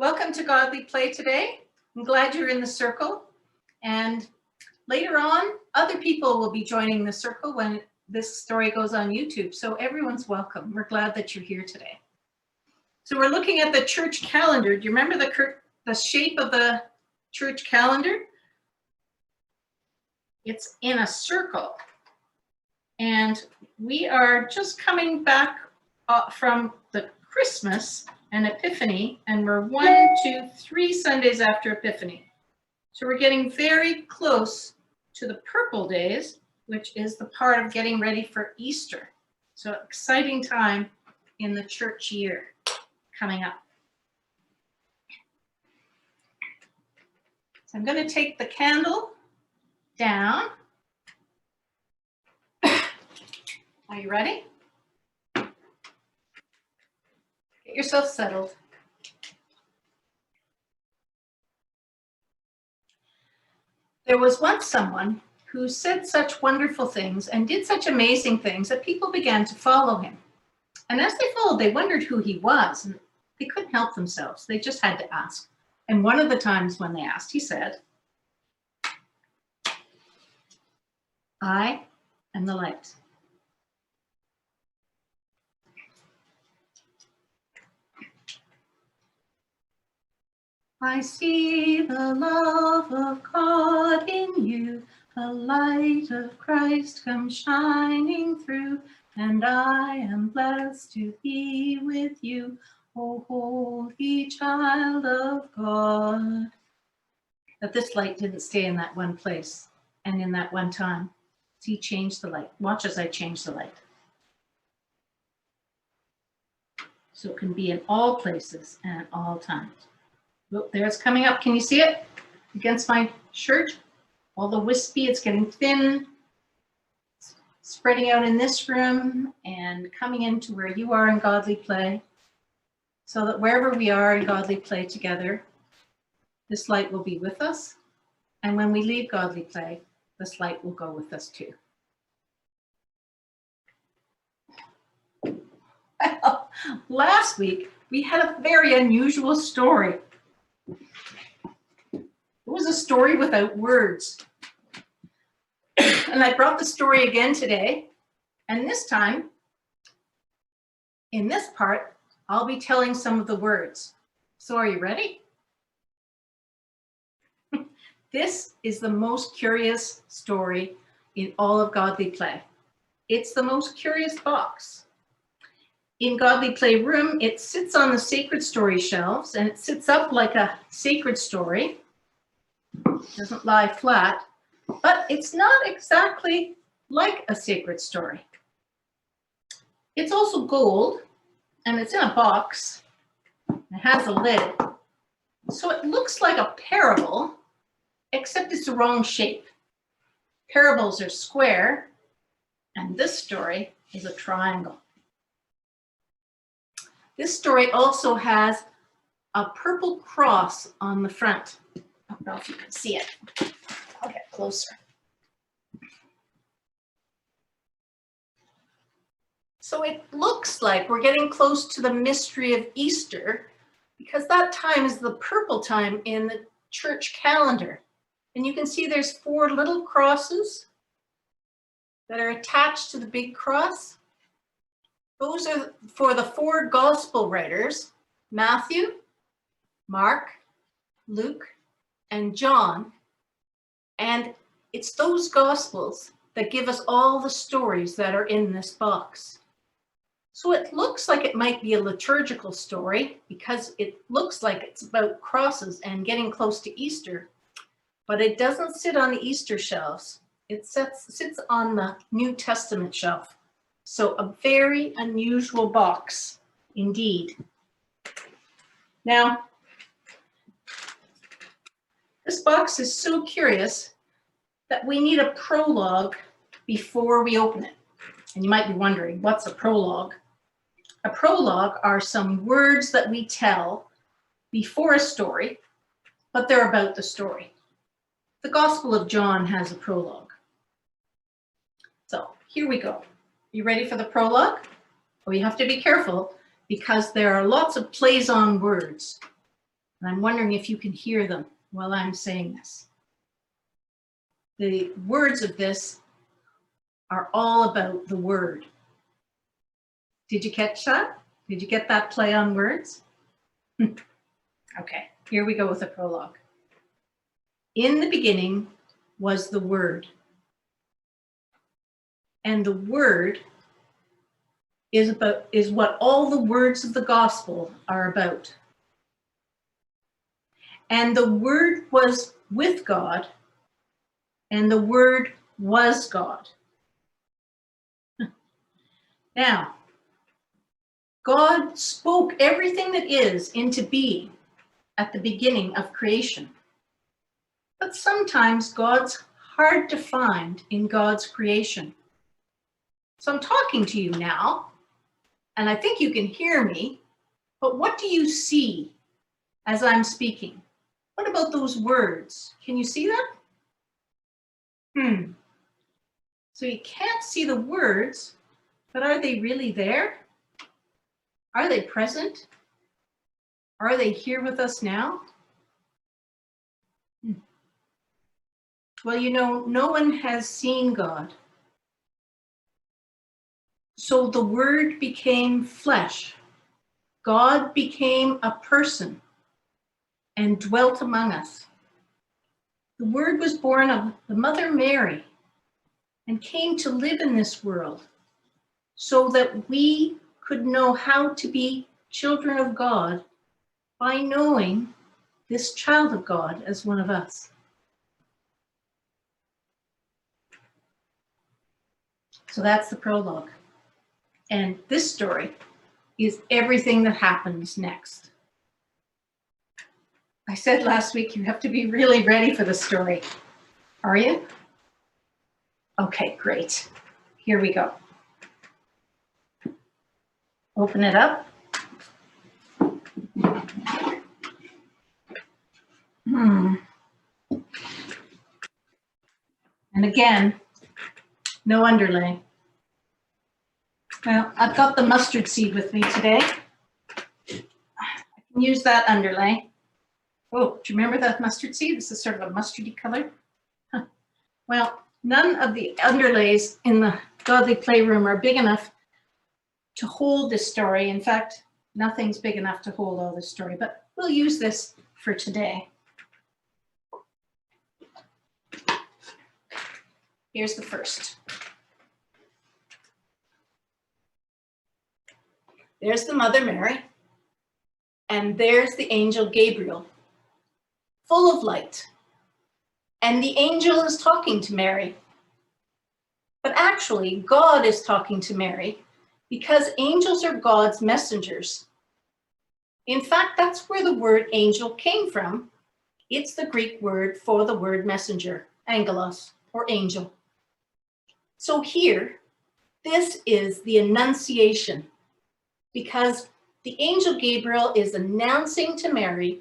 Welcome to Godly Play today. I'm glad you're in the circle. And later on, other people will be joining the circle when this story goes on YouTube. So everyone's welcome. We're glad that you're here today. So we're looking at the church calendar. Do you remember the shape of the church calendar? It's in a circle. And we are just coming back from the Christmas and Epiphany, and we're 1, 2, 3 Sundays after Epiphany. So we're getting very close to the purple days, which is the part of getting ready for Easter. So exciting time in the church year coming up. So I'm going to take the candle down. Are you ready? Get yourself settled. There was once someone who said such wonderful things and did such amazing things that people began to follow him. And as they followed, they wondered who he was, and they couldn't help themselves. They just had to ask. And one of the times when they asked, he said, "I am the light." I see the love of God in you, the light of Christ comes shining through, and I am blessed to be with you, O holy child of God. But this light didn't stay in that one place and in that one time. He changed the light. Watch as I change the light. So it can be in all places and at all times. Oh, there it's coming up. Can you see it against my shirt? All the wispy, it's getting thin, spreading out in this room and coming into where you are in Godly Play, so that wherever we are in Godly Play together, this light will be with us. And when we leave Godly Play, this light will go with us too. Well, last week, we had a very unusual story. It was a story without words. And I brought the story again today. And this time, in this part, I'll be telling some of the words. So are you ready? This is the most curious story in all of Godly Play. It's the most curious box. In Godly Play room, it sits on the sacred story shelves, and it sits up like a sacred story. It doesn't lie flat, but it's not exactly like a sacred story. It's also gold, and it's in a box. It has a lid. So it looks like a parable, except it's the wrong shape. Parables are square, and this story is a triangle. This story also has a purple cross on the front. I don't know if you can see it. I'll get closer. So it looks like we're getting close to the mystery of Easter, because that time is the purple time in the church calendar. And you can see there's 4 little crosses that are attached to the big cross. Those are for the 4 gospel writers, Matthew, Mark, Luke, and John. And it's those gospels that give us all the stories that are in this box. So it looks like it might be a liturgical story because it looks like it's about crosses and getting close to Easter, but it doesn't sit on the Easter shelves. It sits on the New Testament shelf. So a very unusual box indeed. Now, this box is so curious that we need a prologue before we open it. And you might be wondering, what's a prologue? A prologue are some words that we tell before a story, but they're about the story. The Gospel of John has a prologue. So here we go. You ready for the prologue? Well, you have to be careful because there are lots of plays on words. And I'm wondering if you can hear them while I'm saying this. The words of this are all about the Word. Did you catch that? Did you get that play on words? Okay, here we go with the prologue. In the beginning was the Word. And the Word is what all the words of the gospel are about. And the Word was with God, and the Word was God. Now, God spoke everything that is into being at the beginning of creation. But sometimes God's hard to find in God's creation. So I'm talking to you now, and I think you can hear me, but what do you see as I'm speaking? What about those words? Can you see them? So you can't see the words, but are they really there? Are they present? Are they here with us now? Well, you know, no one has seen God. So the Word became flesh. God became a person and dwelt among us. The Word was born of the Mother Mary and came to live in this world so that we could know how to be children of God by knowing this child of God as one of us. So that's the prologue. And this story is everything that happens next. I said last week you have to be really ready for the story. Are you? Okay, great. Here we go. Open it up. And again, no underlay. Well, I've got the mustard seed with me today. I can use that underlay. Oh, do you remember that mustard seed? This is sort of a mustardy color. Huh. Well, none of the underlays in the Godly Playroom are big enough to hold this story. In fact, nothing's big enough to hold all this story, but we'll use this for today. Here's the first. There's the Mother Mary, and there's the angel Gabriel, full of light. And the angel is talking to Mary. But actually, God is talking to Mary because angels are God's messengers. In fact, that's where the word angel came from. It's the Greek word for the word messenger, angelos, or angel. So here, this is the Annunciation, because the angel Gabriel is announcing to Mary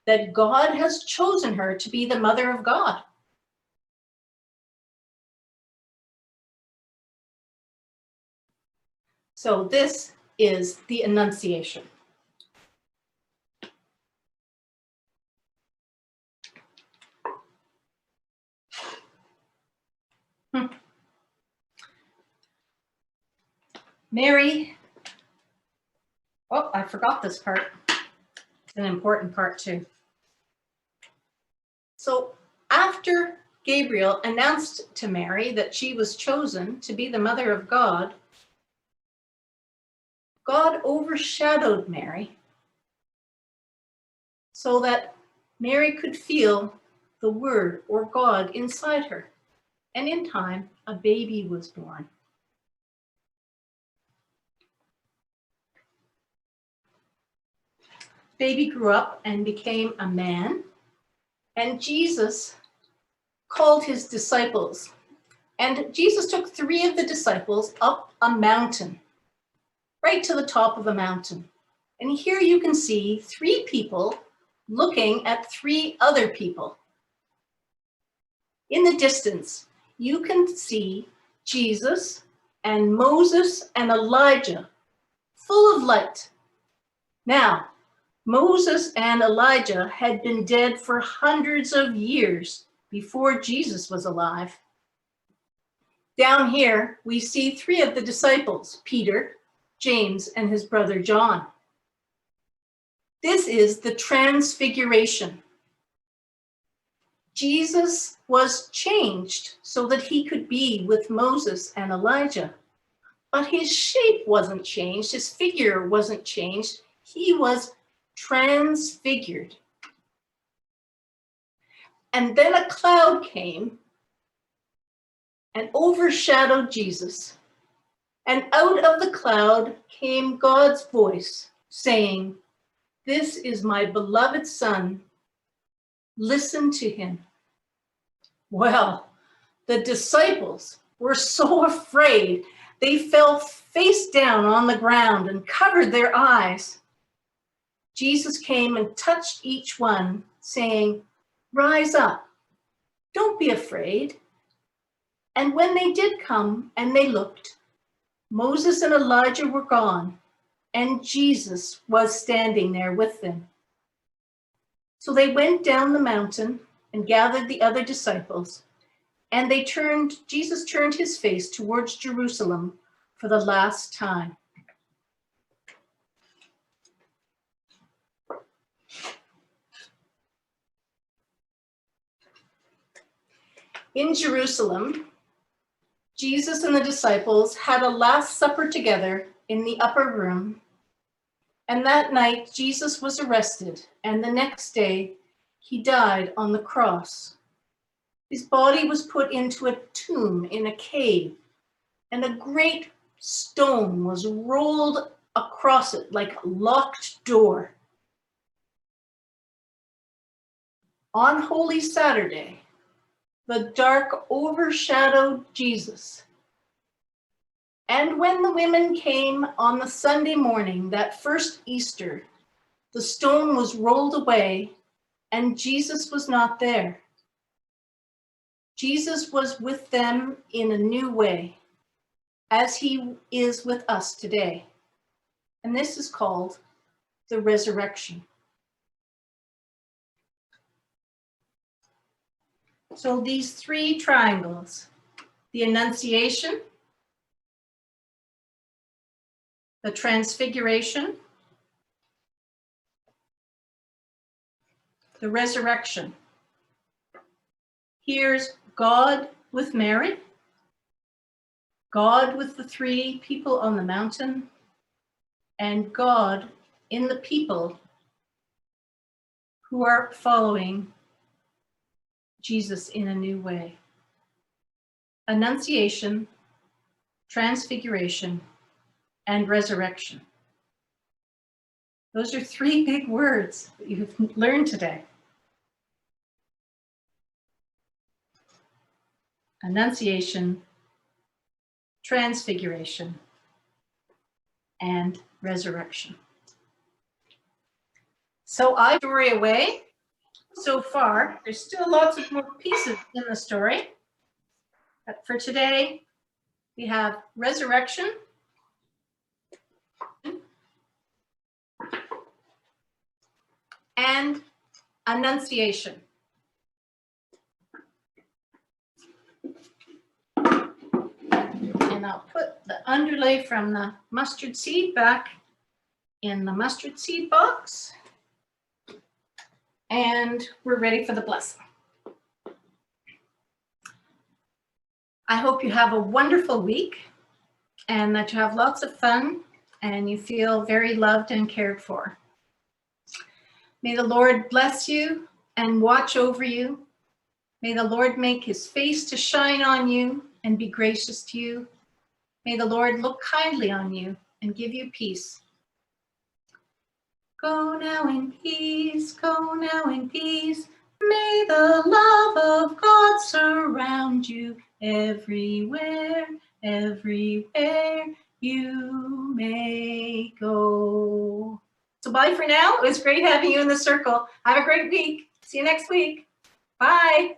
that God has chosen her to be the mother of God. So this is the Annunciation. Mary, oh, I forgot this part. It's an important part too. So after Gabriel announced to Mary that she was chosen to be the mother of God, God overshadowed Mary so that Mary could feel the Word or God inside her. And in time, a baby was born. Baby grew up and became a man, and Jesus called his disciples. And Jesus took 3 of the disciples up a mountain, right to the top of the mountain. And here you can see 3 people looking at 3 other people. In the distance, you can see Jesus and Moses and Elijah, full of light. Now, Moses and Elijah had been dead for hundreds of years before Jesus was alive. Down here, we see three of the disciples, Peter, James, and his brother John. This is the Transfiguration. Jesus was changed so that he could be with Moses and Elijah. But his shape wasn't changed, his figure wasn't changed. He was transfigured. And then a cloud came and overshadowed Jesus. And out of the cloud came God's voice saying, "This is my beloved Son. Listen to him." Well, the disciples were so afraid, they fell face down on the ground and covered their eyes. Jesus came and touched each one, saying, "Rise up, don't be afraid." And when they did come and they looked, Moses and Elijah were gone, and Jesus was standing there with them. So they went down the mountain and gathered the other disciples, and Jesus turned his face towards Jerusalem for the last time. In Jerusalem, Jesus and the disciples had a Last Supper together in the upper room. And that night, Jesus was arrested, and the next day, he died on the cross. His body was put into a tomb in a cave, and a great stone was rolled across it like a locked door. On Holy Saturday, the dark overshadowed Jesus. And when the women came on the Sunday morning, that first Easter, the stone was rolled away and Jesus was not there. Jesus was with them in a new way, as he is with us today. And this is called the resurrection. So these three triangles, the Annunciation, the Transfiguration, the resurrection. Here's God with Mary, God with the three people on the mountain, and God in the people who are following Jesus in a new way. Annunciation, Transfiguration, and resurrection. Those are three big words that you've learned today. Annunciation, Transfiguration, and resurrection. So I story away so far. There's still lots of more pieces in the story. But for today, we have resurrection, and Annunciation. And I'll put the underlay from the mustard seed back in the mustard seed box. And we're ready for the blessing. I hope you have a wonderful week and that you have lots of fun and you feel very loved and cared for. May the Lord bless you and watch over you. May the Lord make his face to shine on you and be gracious to you. May the Lord look kindly on you and give you peace. Go now in peace, go now in peace. May the love of God surround you everywhere, everywhere you may go. So bye for now. It was great having you in the circle. Have a great week. See you next week. Bye.